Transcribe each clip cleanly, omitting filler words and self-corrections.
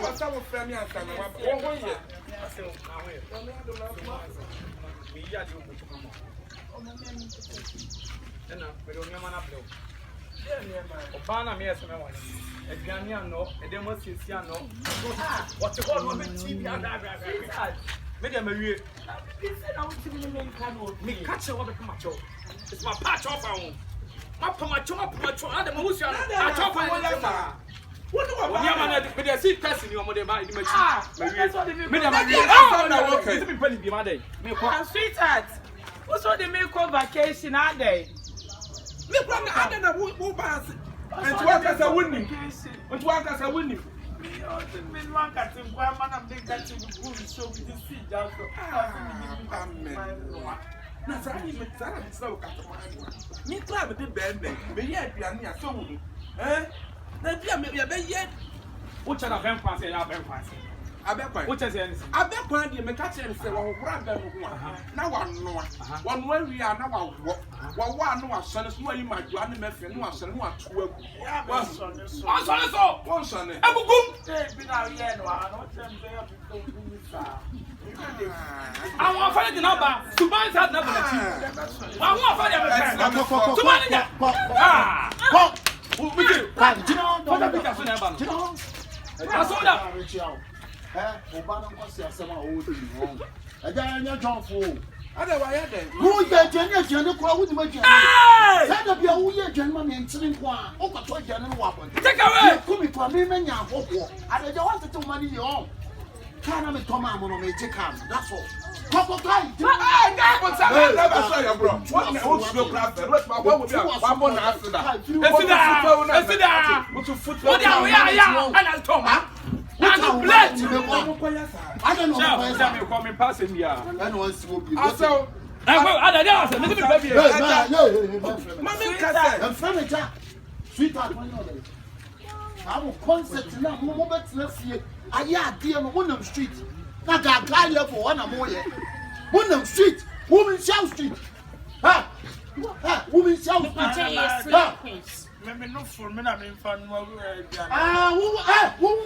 Papa will friend me and stand up. Oh, yeah. Obana me as me one. E Ghanaian no, e demo Sicilian no. What the God me TV and that. Me dem awie. Me catch what become macho. It's my patch off on. My pamacho, and the Mamusia. I talk on one. What do I want? Me dey see person you am dey buy the machine. Me dem awie. Me penny be my day. Me kwa sweetheart. What's all the make on vacation all day? Me from the other who pass. And to work as a winning. And to work as a winning. Me one cat in one man and big cat in the pool so we just see that. Na sa ni me tsara ni sa o ka to. Ni club de bend be ye aduane a so wo. Na bia me be ye. Wo chara ben kwase ya ben kwase. Abekwan. Wo chese ni. Abekwan de me ka chere se wo hora ben ho a. Na wa noa. Wa noa wi a na wa wo. Wa wa no wa so ne so wa yi madua ne mefe no wa so ne wa to agu. Wa so ne so. Wa so ne so. Won so ne. Ebugum. Bi na ye no a no tem be ya bi ko ni sa. Àwọn afẹ́lẹ́ di náà bá ṣùgbọ́n ìta náà bẹ̀rẹ̀ tí. Àwọn afẹ́lẹ́ bẹ̀rẹ̀ ṣùgbọ́n níjà. Kọ́ wíjì fọ́tà píkà fún ẹ̀ bá nù. Asọ́dà. Ọba náà kọ́ sí àṣẹmọ́ àwọn òde ìwọ̀n. Ẹja ẹ̀yẹ jọ̀ fún o. Ada wa ye den. Who ye jeni ko awu di ma jeni. Say da bia wo ye jeni ma me ntiri nko a. O ko to jeni no wa bon. Take away. Kumi to me menya afofo. Adaje wa tete mani ye on. Kana me to ma mo no me je kam. That's all. Koko kai. That was I never saw your bro. What na o sio crap. What ma wo bi a wa mo na after that. Esida. What to football. What ya ana Toma. And bless. I don't know. Say me call me pass him here. I know what's will be. Also, I go ada there say me be baby. Mama kase. I'm from it. Sweetheart, why not? I will concept now. Mo bet na fie. Aya ade no wonam street. Na ga guy level one am here. Wonam street. Woman shout street. Ha. Ha, woman shout street. Me no for me na me fan no woman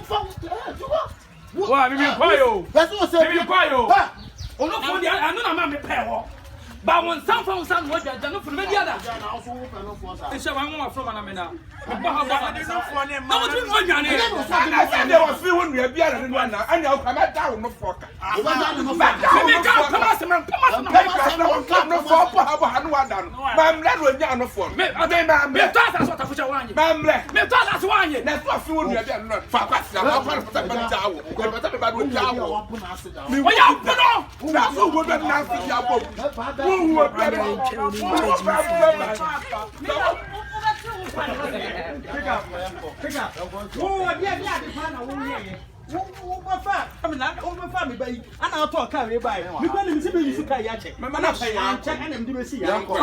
fan. Wa me kwayo. That's what say. Me kwayo. Ono for dia anu na ma me pay ho. Ba won san fa san wo ja no for me dia da. Na also wo pe no for sa. E se wa mo from na me na. Ba ha ba no for ne ma. Na wo tun wo nwane. There was free one we be ara no na. Anya o ka ma down no for ka. O ba down no for. Me ka Pamela no for pa ha no wa down. Ma mle no nya no for. Me to asa so ta fucha wanye. Ma mle. Me to asa so wanye. Na so free one we be ara no. Fa kwasa ma fa fa ba jawo. Ko ba ta ba do jawo. Wo ya puno. Na so wo do na fi ya bo. Pick up. Oh, yeah, the fan of 1 year. Who family by and I'll talk carry by. We're going to see you to Kayache. My man, check and them see. Yanko.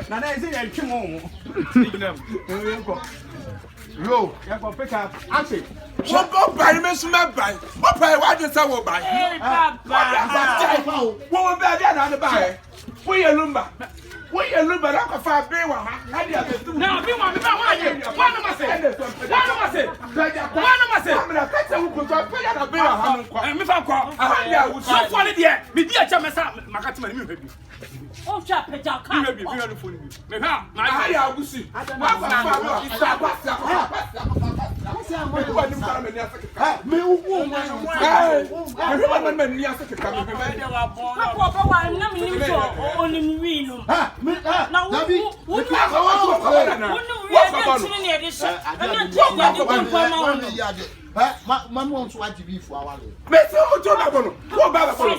Now, there's a kim home. Yo, Yanko, pick up. Actually, what go buy me some buy? What buy? Why just I will buy? Hey, Papa. What will buy the other buy? We a lumber. We a lumber. I can find beer. Now, be one. One of say. I'm going to cut some good beer. Me fa kwa. So funny there. Me dia cha mesa makati ma me baby. Oh, chap, chap, come. Me no phone me. Me ha, na I will see. Man wants to watch you for our life. Mese o jo na bono. Wo ba ba bono.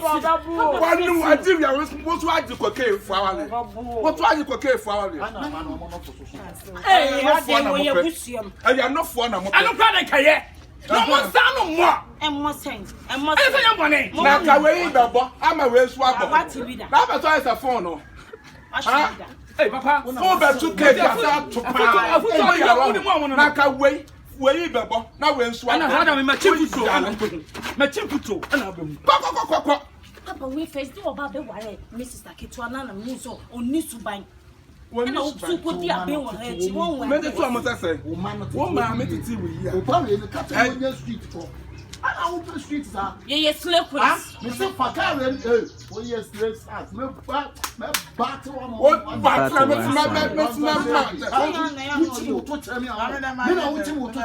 Wa nu adi ya wo so adi koke for our life. Wo so adi koke for our life. Hey, what you busiam. I am not for na mo. I don't cry like kaye. No more sound no more. And more sense. And more I say am bone. Na ka we bebo, ama we so abo. What TV da? Na ba so is a phone no. Hey papa, phone be 2K ya to pa. Na ka we bebo, na we nso abo. Na hada me ma chimputo ana ma chimputo ana abem. Papa, we face do about the worry. Mrs. Akitwana na me so oni suban. when you put the apple on her, she won't make it to a say, woman, make it with you. Probably the cat on your street for. I open the streets are. Yes, slip. Mr. Fakaren, oh, yes, let's ask. Me battle on what battle?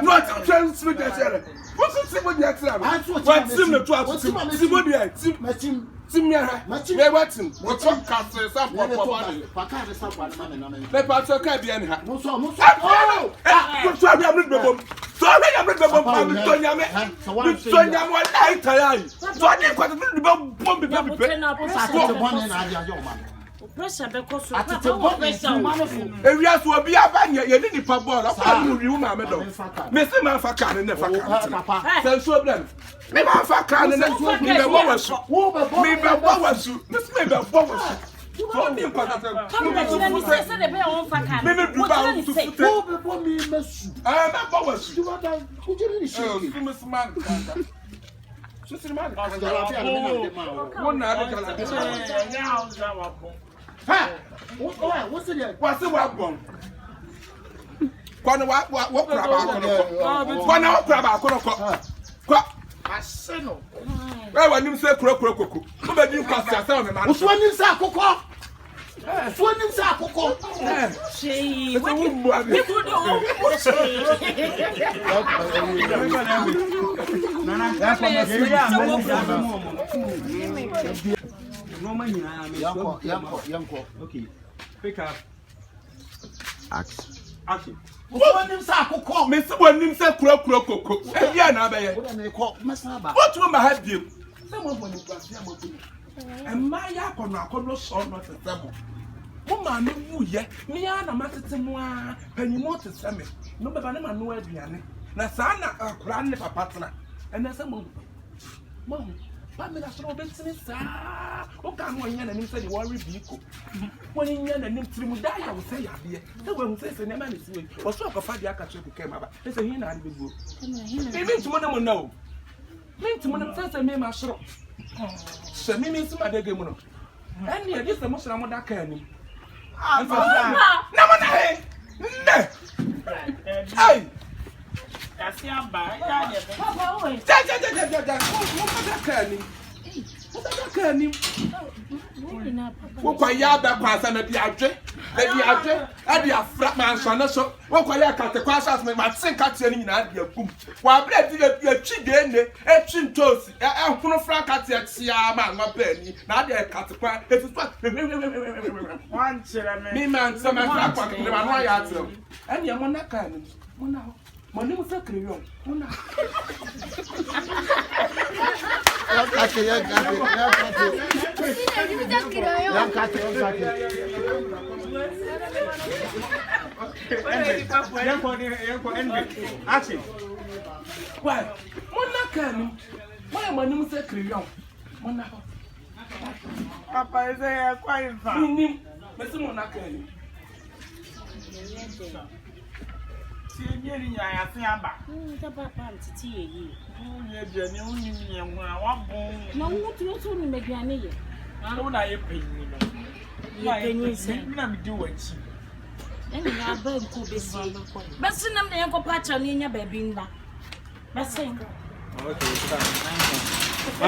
Not transmit that. What's the what you are? What's similar to us? Timia, they want him. What's on castle? Some Fakaren, someone. Let us okay behind her. Oh, sorry, I'm not the bomb. Sorry, I'm not the bomb. Sonia, what I tell you. So I didn't quite the bomb. Pressure because at the bomb, areas will be a banya, you didn't pop ball. I'm you, Mamma. Mr. Manfakan and never Papa. So then, me Manfakan and then me the was me the was Miss Maybe was. Come let me say the bear on Fakan. Maybe to fit before me, Miss. I am was you are done. Who didn't show you, Miss Man? Just a man. One what's it? What's the work one? What crab? I say no. Where when you say crook, who made you pass yourself, man? What's one in Sakoko? One in Sakoko. She okay. Pick up. Action. What him say akoko? Me say when him say kuro. E bia na be ye. What na call masaba. What we ma have biem? Say mo boni kwase amoto. E ma ya akono so no tetemo. Mo ma me wu ye. Me ya na matetemo a panimo teteme. No be ba na ma no aduane. Na sa na akura ne papa tena. E na say mo. Pamela so obetini sa o ka no nya na nim say the worry biko woni nya na nim trimu da ya wo say ya be e we hu say na ma ni si we o so ko fa dia ka che ku ke ma ba e say hin na ade beguo e mi ntimo na mo na o mi ntimo na say me ma soro se mi mi sima de ge mu no eni e dis mo sira mo da ka ani na mo na he ne ai Asiamba, Papa, oi. Wo kwa ya ba kwa sa na bi adwe e di afra man so na so wo kwa ya kate kwa sa me ma tin ka tie ni nyina di agum wa bra di ya twi de ne e twi ntosi e hono fra ka tie tia ma ma ba ni na de kate kwa e fi fa wan chira me mi man so ma fra kwa ke ma no ya atro e ni mo na ka ni mo na ho mo ni mo fa kriyon mo na Action. Why? Monakani. Why am I not a crayon? Monaco. Papa is a quite fine. Mr. Monakani. I think I'm back. Papa, to tea. You're new, No, what you told me, Megani. I don't like a penny. You can do it. And you are very good. But send them the uncle patch on in your baby. But saying, Okay,